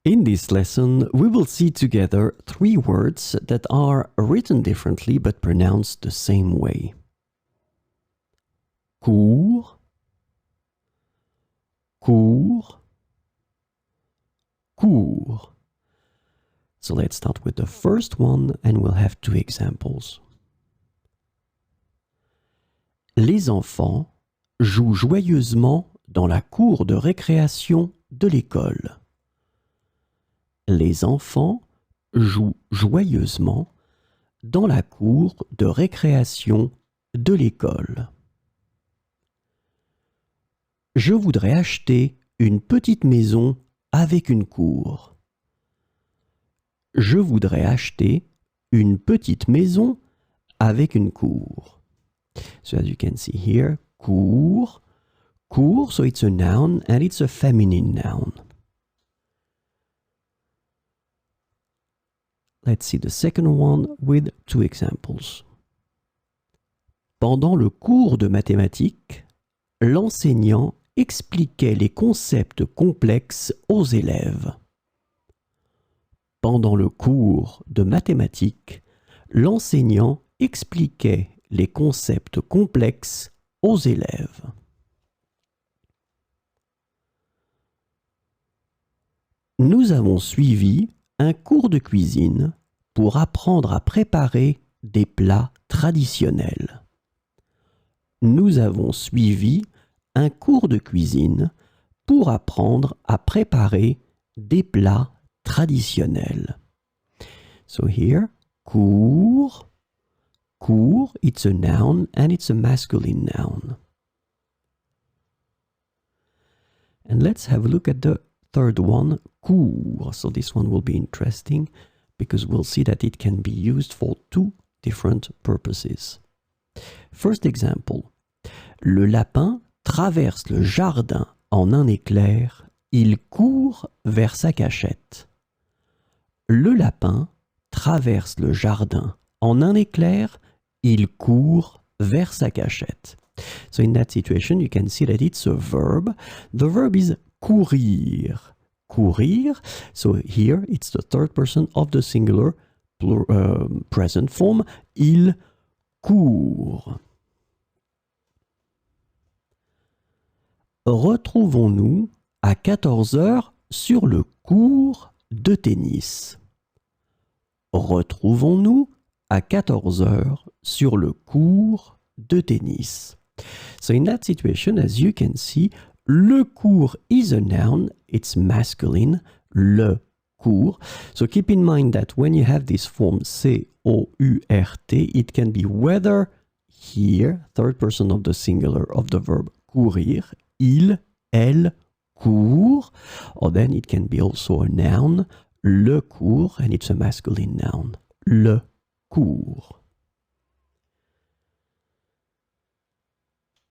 In this lesson, we will see together 3 words that are written differently but pronounced the same way. Cours, cours, cours. So let's start with the first one and we'll have 2 examples. Les enfants jouent joyeusement dans la cour de récréation de l'école. Les enfants jouent joyeusement dans la cour de récréation de l'école. Je voudrais acheter une petite maison avec une cour. Je voudrais acheter une petite maison avec une cour. So as you can see here, cour, cour, so it's a noun and it's a feminine noun. Let's see the second one with 2 examples. Pendant le cours de mathématiques, l'enseignant expliquait les concepts complexes aux élèves. Pendant le cours de mathématiques, l'enseignant expliquait les concepts complexes aux élèves. Nous avons suivi un cours de cuisine pour apprendre à préparer des plats traditionnels. Nous avons suivi un cours de cuisine pour apprendre à préparer des plats traditionnels. So here, cours, cours, it's a noun and it's a masculine noun. And let's have a look at the third one, cours. So this one will be interesting because we'll see that it can be used for 2 different purposes. First example. Le lapin traverse le jardin en un éclair, il court vers sa cachette. Le lapin traverse le jardin en un éclair, il court vers sa cachette. So in that situation, you can see that it's a verb. The verb is courir. Courir. So here, it's the third person of the singular present form. Il court. Retrouvons-nous à 14 heures sur le court de tennis. Retrouvons-nous à 14 heures sur le court de tennis. So in that situation, as you can see, le court is a noun, it's masculine, le court. So keep in mind that when you have this form C-O-U-R-T, it can be whether here, third person of the singular of the verb courir, il, elle, court, or then it can be also a noun, le court, and it's a masculine noun, le court.